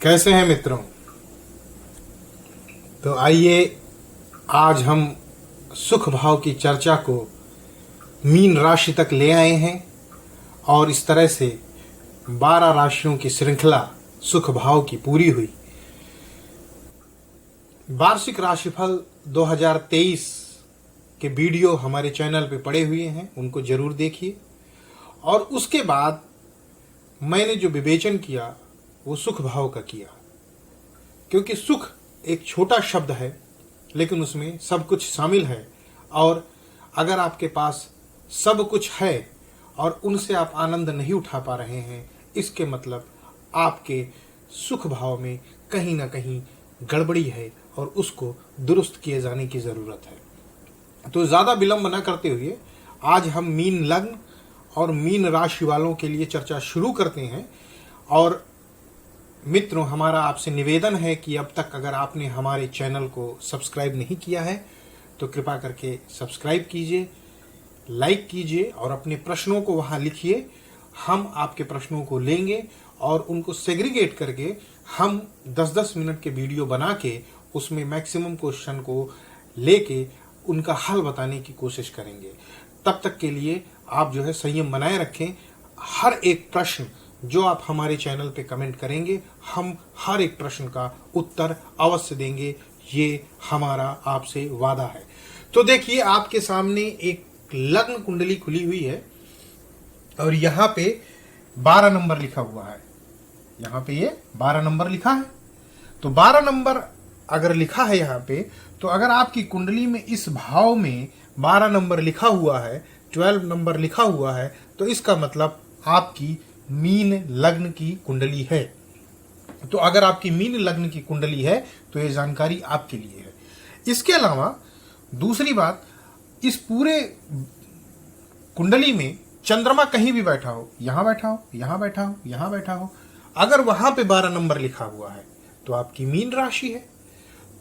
कैसे हैं मित्रों। तो आइए आज हम सुख भाव की चर्चा को मीन राशि तक ले आए हैं और इस तरह से 12 राशियों की श्रृंखला सुख भाव की पूरी हुई। वार्षिक राशिफल 2023 के वीडियो हमारे चैनल पे पड़े हुए हैं, उनको जरूर देखिए। और उसके बाद मैंने जो विवेचन किया वो सुख भाव का किया, क्योंकि सुख एक छोटा शब्द है लेकिन उसमें सब कुछ शामिल है। और अगर आपके पास सब कुछ है और उनसे आप आनंद नहीं उठा पा रहे हैं, इसके मतलब आपके सुख भाव में कहीं ना कहीं गड़बड़ी है और उसको दुरुस्त किए जाने की ज़रूरत है। तो ज़्यादा विलंब न करते हुए आज हम मीन लग्न और मीन राशि वालों के लिए चर्चा शुरू करते हैं। और मित्रों, हमारा आपसे निवेदन है कि अब तक अगर आपने हमारे चैनल को सब्सक्राइब नहीं किया है तो कृपा करके सब्सक्राइब कीजिए, लाइक कीजिए और अपने प्रश्नों को वहाँ लिखिए। हम आपके प्रश्नों को लेंगे और उनको सेग्रीगेट करके हम 10-10 मिनट के वीडियो बना के उसमें मैक्सिमम क्वेश्चन को लेके उनका हल बताने की कोशिश करेंगे। तब तक के लिए आप जो है संयम बनाए रखें। हर एक प्रश्न जो आप हमारे चैनल पे कमेंट करेंगे, हम हर एक प्रश्न का उत्तर अवश्य देंगे, ये हमारा आपसे वादा है। तो देखिए, आपके सामने एक लग्न कुंडली खुली हुई है और यहाँ पे 12 नंबर लिखा हुआ है। यहाँ पे ये 12 नंबर लिखा है। तो 12 नंबर अगर लिखा है यहाँ पे, तो अगर आपकी कुंडली में इस भाव में 12 नंबर लिखा हुआ है, 12 नंबर लिखा हुआ है, तो इसका मतलब आपकी मीन लग्न की कुंडली है। तो अगर आपकी मीन लग्न की कुंडली है तो ये जानकारी आपके लिए है। इसके अलावा दूसरी बात, इस पूरे कुंडली में चंद्रमा कहीं भी बैठा हो, यहां बैठा हो, यहां बैठा हो, यहां बैठा हो, अगर वहां पे 12 नंबर लिखा हुआ है तो आपकी मीन राशि है।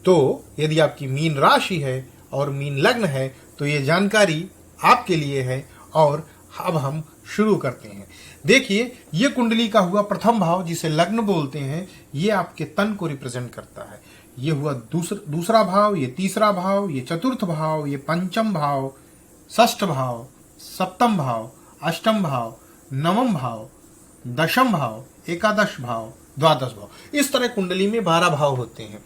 तो यदि आपकी मीन राशि है और मीन लग्न है तो ये जानकारी आपके लिए है। और अब हम शुरू करते हैं। देखिए, ये कुंडली का हुआ प्रथम भाव, जिसे लग्न बोलते हैं, ये आपके तन को रिप्रेजेंट करता है। ये हुआ दूसरा भाव, ये तीसरा भाव, ये चतुर्थ भाव, ये पंचम भाव, षष्ठ भाव, सप्तम भाव, अष्टम भाव, नवम भाव, दशम भाव, एकादश भाव, द्वादश भाव। इस तरह कुंडली में 12 भाव होते हैं।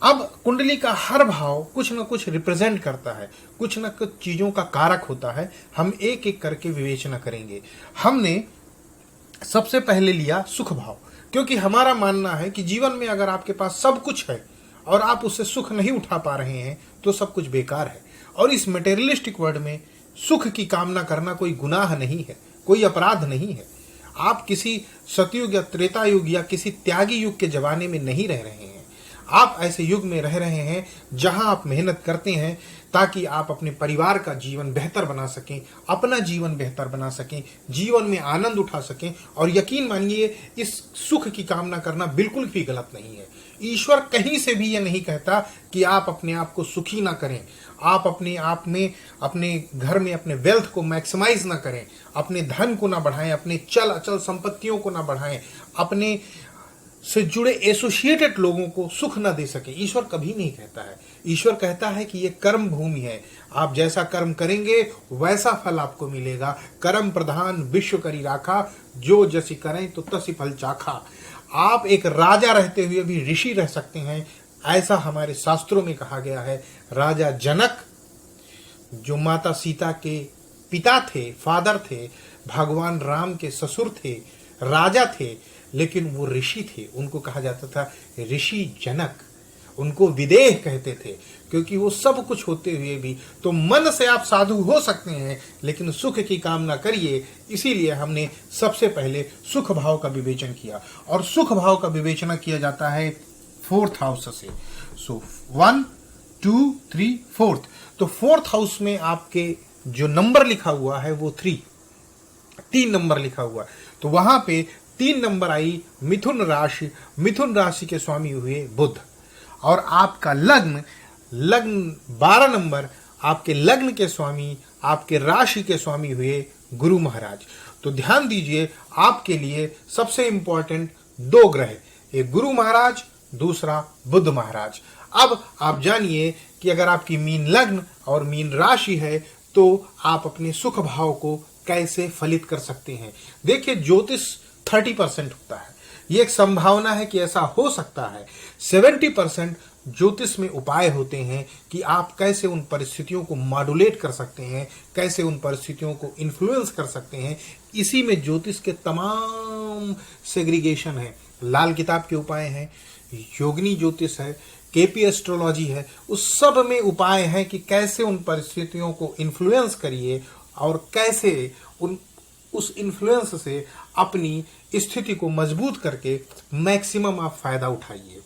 अब कुंडली का हर भाव कुछ न कुछ रिप्रेजेंट करता है, कुछ न कुछ चीजों का कारक होता है। हम एक एक करके विवेचना करेंगे। हमने सबसे पहले लिया सुख भाव, क्योंकि हमारा मानना है कि जीवन में अगर आपके पास सब कुछ है और आप उससे सुख नहीं उठा पा रहे हैं तो सब कुछ बेकार है। और इस मटेरियलिस्टिक वर्ल्ड में सुख की कामना करना कोई गुनाह नहीं है, कोई अपराध नहीं है। आप किसी सतयुग या त्रेता युग या किसी त्यागी युग के जमाने में नहीं रह रहे हैं। आप ऐसे युग में रह रहे हैं जहां आप मेहनत करते हैं ताकि आप अपने परिवार का जीवन बेहतर बना सकें, अपना जीवन बेहतर बना सकें, जीवन में आनंद उठा सकें। और यकीन मानिए, इस सुख की कामना करना बिल्कुल भी गलत नहीं है। ईश्वर कहीं से भी यह नहीं कहता कि आप अपने आप को सुखी ना करें, आप अपने आप में, अपने घर में अपने वेल्थ को मैक्सिमाइज ना करें, अपने धन को ना बढ़ाएं, अपने चल अचल संपत्तियों को ना बढ़ाएं, अपने से जुड़े एसोसिएटेड लोगों को सुख न दे सके। ईश्वर कभी नहीं कहता है। ईश्वर कहता है कि ये कर्म भूमि है, आप जैसा कर्म करेंगे वैसा फल आपको मिलेगा। कर्म प्रधान विश्व करी राखा, जो जैसी करें तो तसी फल चाखा। आप एक राजा रहते हुए भी ऋषि रह सकते हैं, ऐसा हमारे शास्त्रों में कहा गया है। राजा जनक, जो माता सीता के पिता थे, फादर थे, भगवान राम के ससुर थे, राजा थे, लेकिन वो ऋषि थे। उनको कहा जाता था ऋषि जनक। उनको विदेह कहते थे, क्योंकि वो सब कुछ होते हुए भी, तो मन से आप साधु हो सकते हैं लेकिन सुख की कामना करिए। इसीलिए हमने सबसे पहले सुख भाव का विवेचन किया। और सुख भाव का विवेचना किया जाता है 4th हाउस से। सो 1, 2, 3, 4th। तो 4th हाउस में आपके जो नंबर लिखा हुआ है वो 3 नंबर लिखा हुआ है। तो वहां पे 3 नंबर आई मिथुन राशि। मिथुन राशि के स्वामी हुए बुध। और आपका लग्न 12 नंबर, आपके लग्न के स्वामी, आपके राशि के स्वामी हुए गुरु महाराज। तो ध्यान दीजिए, आपके लिए सबसे इंपॉर्टेंट 2 ग्रह, एक गुरु महाराज, दूसरा बुध महाराज। अब आप जानिए कि अगर आपकी मीन लग्न और मीन राशि है तो आप अपने सुख भाव को कैसे फलित कर सकते हैं। देखिए, ज्योतिष 30% होता है, ये एक संभावना है कि ऐसा हो सकता है। 70% ज्योतिष में उपाय होते हैं कि आप कैसे उन परिस्थितियों को मॉड्यूलेट कर सकते हैं, कैसे उन परिस्थितियों को इन्फ्लुएंस कर सकते हैं। इसी में ज्योतिष के तमाम सेग्रीगेशन है। लाल किताब के उपाय हैं, योगिनी ज्योतिष है, केपी एस्ट्रोलॉजी है, उस सब में उपाय है कि कैसे उन परिस्थितियों को इन्फ्लुएंस करिए और कैसे उस इन्फ्लुएंस से अपनी स्थिति को मजबूत करके मैक्सिमम आप फायदा उठाइए।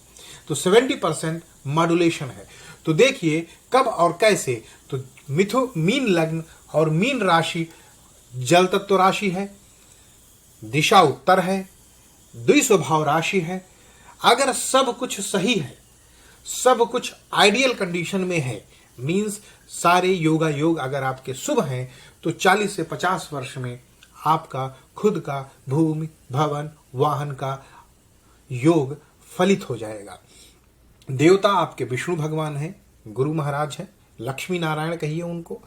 तो 70% मॉड्यूलेशन है। तो देखिए कब और कैसे। तो मीन लग्न और मीन राशि जल तत्व राशि है, दिशा उत्तर है, द्विस्वभाव राशि है। अगर सब कुछ सही है, सब कुछ आइडियल कंडीशन में है, मीन्स सारे योगा योग अगर आपके शुभ हैं, तो 40 से 50 वर्ष में आपका खुद का भूमि भवन वाहन का योग फलित हो जाएगा। देवता आपके विष्णु भगवान हैं, गुरु महाराज हैं, लक्ष्मी नारायण कहिए उनको।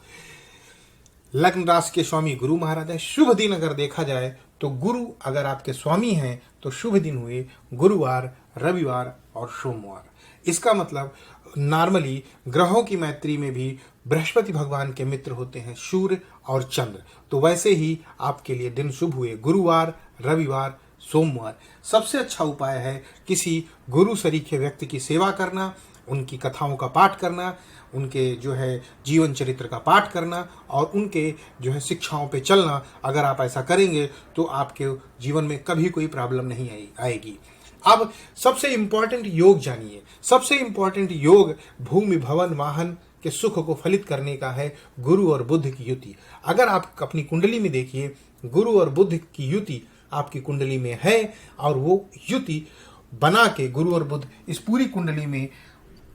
लग्न राशि के स्वामी गुरु महाराज है। शुभ दिन अगर देखा जाए तो गुरु अगर आपके स्वामी हैं तो शुभ दिन हुए गुरुवार, रविवार और सोमवार। इसका मतलब नॉर्मली ग्रहों की मैत्री में भी बृहस्पति भगवान के मित्र होते हैं सूर्य और चंद्र। तो वैसे ही आपके लिए दिन शुभ हुए गुरुवार, रविवार, सोमवार। सबसे अच्छा उपाय है किसी गुरु सरीखे व्यक्ति की सेवा करना, उनकी कथाओं का पाठ करना, उनके जो है जीवन चरित्र का पाठ करना और उनके जो है शिक्षाओं पे चलना। अगर आप ऐसा करेंगे तो आपके जीवन में कभी कोई प्रॉब्लम नहीं आएगी। अब सबसे इंपॉर्टेंट योग जानिए। सबसे इंपॉर्टेंट योग भूमि भवन वाहन के सुख को फलित करने का है गुरु और बुध की युति। अगर आप अपनी कुंडली में देखिए, गुरु और बुध की युति आपकी कुंडली में है और वो युति बना के गुरु और बुध इस पूरी कुंडली में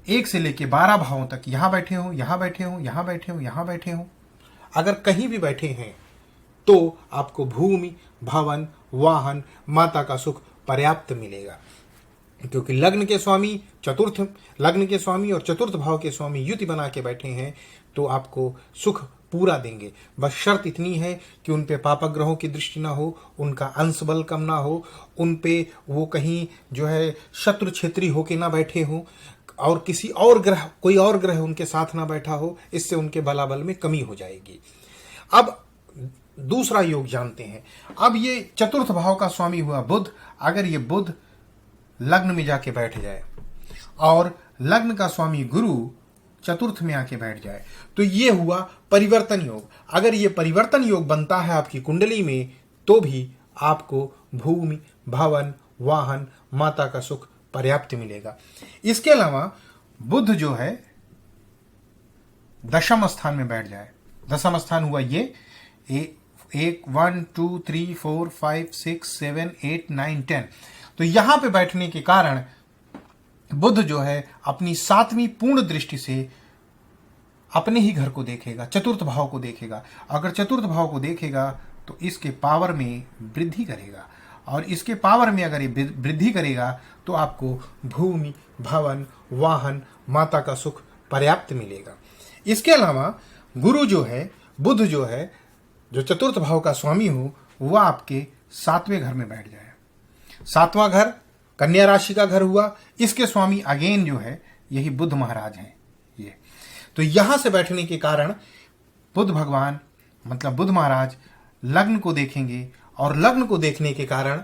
1 से लेके 12 भावों तक यहां बैठे हो, यहां बैठे हो, यहां बैठे हो, यहां बैठे हो, अगर कहीं भी बैठे हैं तो आपको भूमि भवन वाहन माता का सुख पर्याप्त मिलेगा। क्योंकि लग्न के स्वामी और चतुर्थ भाव के स्वामी युति बना के बैठे हैं तो आपको सुख पूरा देंगे। बस शर्त इतनी है कि उन पे पापक ग्रहों की दृष्टि ना हो, उनका अंश बल कम ना हो, उन पे वो कहीं जो है शत्रु क्षेत्री होके ना बैठे हो और किसी और ग्रह कोई और ग्रह उनके साथ ना बैठा हो। इससे उनके बलाबल में कमी हो जाएगी। अब दूसरा योग जानते हैं। अब ये चतुर्थ भाव का स्वामी हुआ बुध। अगर ये बुध लग्न में जाके बैठ जाए और लग्न का स्वामी गुरु चतुर्थ में आके बैठ जाए तो ये हुआ परिवर्तन योग। अगर ये परिवर्तन योग बनता है आपकी कुंडली में तो भी आपको भूमि भवन वाहन माता का सुख पर्याप्त मिलेगा। इसके अलावा बुध जो है दशम स्थान में बैठ जाए। दशम स्थान हुआ ये 1 2 3 4 5 6 7 8 9 10। तो यहां पे बैठने के कारण बुध जो है अपनी 7वीं पूर्ण दृष्टि से अपने ही घर को देखेगा, चतुर्थ भाव को देखेगा। अगर चतुर्थ भाव को देखेगा तो इसके पावर में वृद्धि करेगा और इसके पावर में अगर ये वृद्धि करेगा तो आपको भूमि भवन वाहन माता का सुख पर्याप्त मिलेगा। इसके अलावा गुरु जो है बुध जो है जो चतुर्थ भाव का स्वामी हो वह आपके 7वें घर में बैठ जाए। 7वां घर कन्या राशि का घर हुआ। इसके स्वामी अगेन जो है यही बुध महाराज हैं। ये तो यहां से बैठने के कारण बुध भगवान मतलब बुध महाराज लग्न को देखेंगे और लग्न को देखने के कारण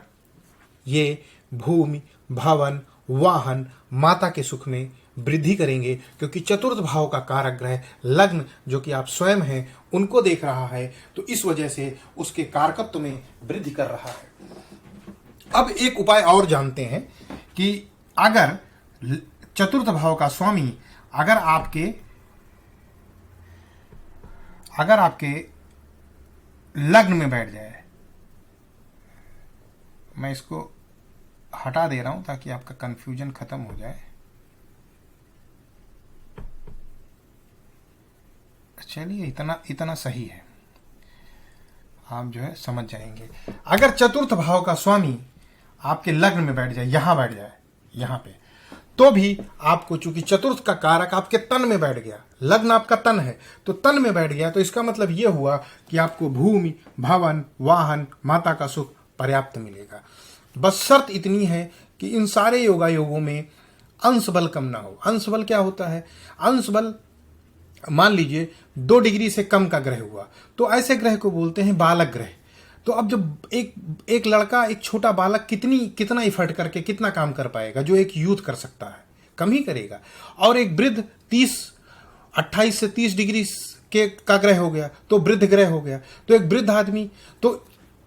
ये भूमि भवन वाहन माता के सुख में वृद्धि करेंगे। क्योंकि चतुर्थ भाव का कारक ग्रह लग्न जो कि आप स्वयं हैं उनको देख रहा है तो इस वजह से उसके कारकत्व में वृद्धि कर रहा है। अब एक उपाय और जानते हैं कि अगर चतुर्थ भाव का स्वामी अगर आपके लग्न में बैठ जाए, मैं इसको हटा दे रहा हूं ताकि आपका कंफ्यूजन खत्म हो जाए। चलिए इतना सही है, आप जो है समझ जाएंगे। अगर चतुर्थ भाव का स्वामी आपके लग्न में बैठ जाए, यहां बैठ जाए, यहां पे, तो भी आपको, चूंकि चतुर्थ का कारक आपके तन में बैठ गया, लग्न आपका तन है तो तन में बैठ गया, तो इसका मतलब यह हुआ कि आपको भूमि, भवन, वाहन, माता का सुख पर्याप्त मिलेगा। बस शर्त इतनी है कि इन सारे योगायोगों में अंश बल कम ना हो। अंश बल क्या होता है? अंश बल, मान लीजिए 2 डिग्री से कम का ग्रह हुआ तो ऐसे ग्रह को बोलते हैं बालक ग्रह। तो अब जब एक लड़का, एक छोटा बालक कितना इफर्ट करके कितना काम कर पाएगा जो एक यूथ कर सकता है? कम ही करेगा। और एक वृद्ध 28 से 30 डिग्री का ग्रह हो गया तो वृद्ध ग्रह हो गया, तो एक वृद्ध आदमी, तो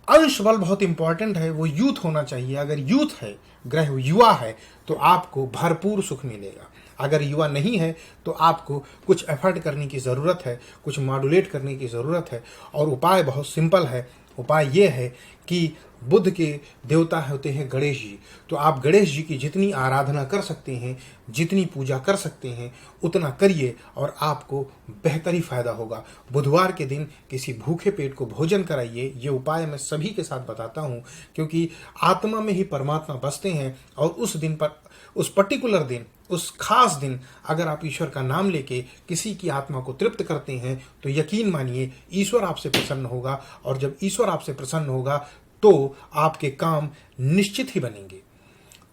अंश बल बहुत इंपॉर्टेंट है, वो यूथ होना चाहिए। अगर यूथ है, ग्रह युवा है, तो आपको भरपूर सुख मिलेगा। अगर युवा नहीं है तो आपको कुछ एफर्ट करने की ज़रूरत है, कुछ मॉड्यूलेट करने की ज़रूरत है। और उपाय बहुत सिंपल है। उपाय ये है कि बुद्ध के देवता होते हैं गणेश जी, तो आप गणेश जी की जितनी आराधना कर सकते हैं, जितनी पूजा कर सकते हैं, उतना करिए और आपको बेहतरी फायदा होगा। बुधवार के दिन किसी भूखे पेट को भोजन कराइए। ये उपाय मैं सभी के साथ बताता हूँ, क्योंकि आत्मा में ही परमात्मा बसते हैं। और उस दिन पर, उस पर्टिकुलर दिन, उस खास दिन अगर आप ईश्वर का नाम लेके किसी की आत्मा को तृप्त करते हैं तो यकीन मानिए ईश्वर आपसे प्रसन्न होगा। और जब ईश्वर आपसे प्रसन्न होगा तो आपके काम निश्चित ही बनेंगे।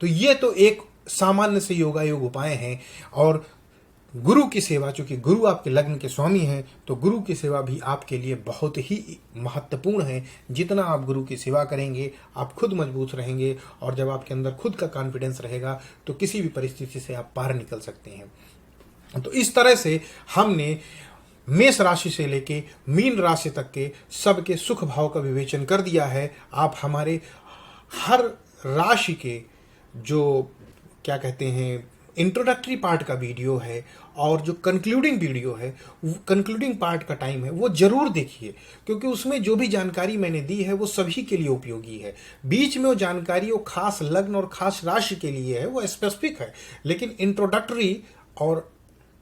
तो ये तो एक सामान्य से योगायोग उपाय हैं। और गुरु की सेवा, चूंकि गुरु आपके लग्न के स्वामी हैं, तो गुरु की सेवा भी आपके लिए बहुत ही महत्वपूर्ण है। जितना आप गुरु की सेवा करेंगे आप खुद मजबूत रहेंगे, और जब आपके अंदर खुद का कॉन्फिडेंस रहेगा तो किसी भी परिस्थिति से आप पार निकल सकते हैं। तो इस तरह से हमने मेष राशि से लेके मीन राशि तक के सबके सुख भाव का विवेचन कर दिया है। आप हमारे हर राशि के जो क्या कहते हैं इंट्रोडक्टरी पार्ट का वीडियो है और जो कंक्लूडिंग वीडियो है, कंक्लूडिंग पार्ट का टाइम है, वो जरूर देखिए, क्योंकि उसमें जो भी जानकारी मैंने दी है वो सभी के लिए उपयोगी है। बीच में वो जानकारी वो खास लग्न और खास राशि के लिए है, वो स्पेसिफिक है। लेकिन इंट्रोडक्टरी और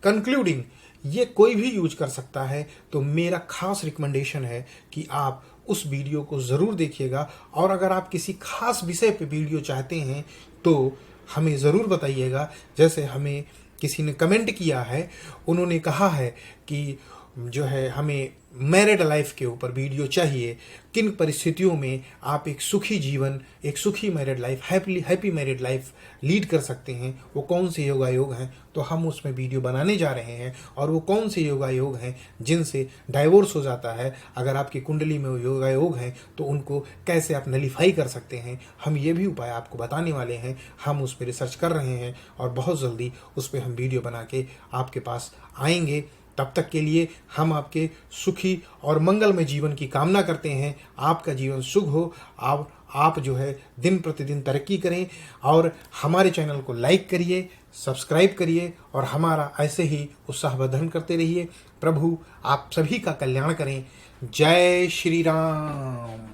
कंक्लूडिंग ये कोई भी यूज कर सकता है। तो मेरा खास रिकमेंडेशन है कि आप उस वीडियो को ज़रूर देखिएगा। और अगर आप किसी खास विषय पे वीडियो चाहते हैं तो हमें ज़रूर बताइएगा। जैसे हमें किसी ने कमेंट किया है, उन्होंने कहा है कि जो है हमें मैरिड लाइफ के ऊपर वीडियो चाहिए, किन परिस्थितियों में आप एक सुखी जीवन, एक सुखी married life, happy married life lead कर सकते हैं, वो कौन से योगायोग हैं। तो हम उसमें वीडियो बनाने जा रहे हैं। और वो कौन से योगायोग हैं जिनसे डाइवोर्स हो जाता है, अगर आपकी कुंडली में वो योगायोग हैं तो उनको कैसे आप नलीफाई कर सकते हैं, हम ये भी उपाय आपको बताने वाले हैं। हम उस पर रिसर्च कर रहे हैं और बहुत जल्दी उस पर हम वीडियो बना के आपके पास आएंगे। तब तक के लिए हम आपके सुखी और मंगलमय जीवन की कामना करते हैं। आपका जीवन सुख हो, आप जो है दिन प्रतिदिन तरक्की करें। और हमारे चैनल को लाइक करिए, सब्सक्राइब करिए और हमारा ऐसे ही उत्साहवर्धन करते रहिए। प्रभु आप सभी का कल्याण करें। जय श्री राम।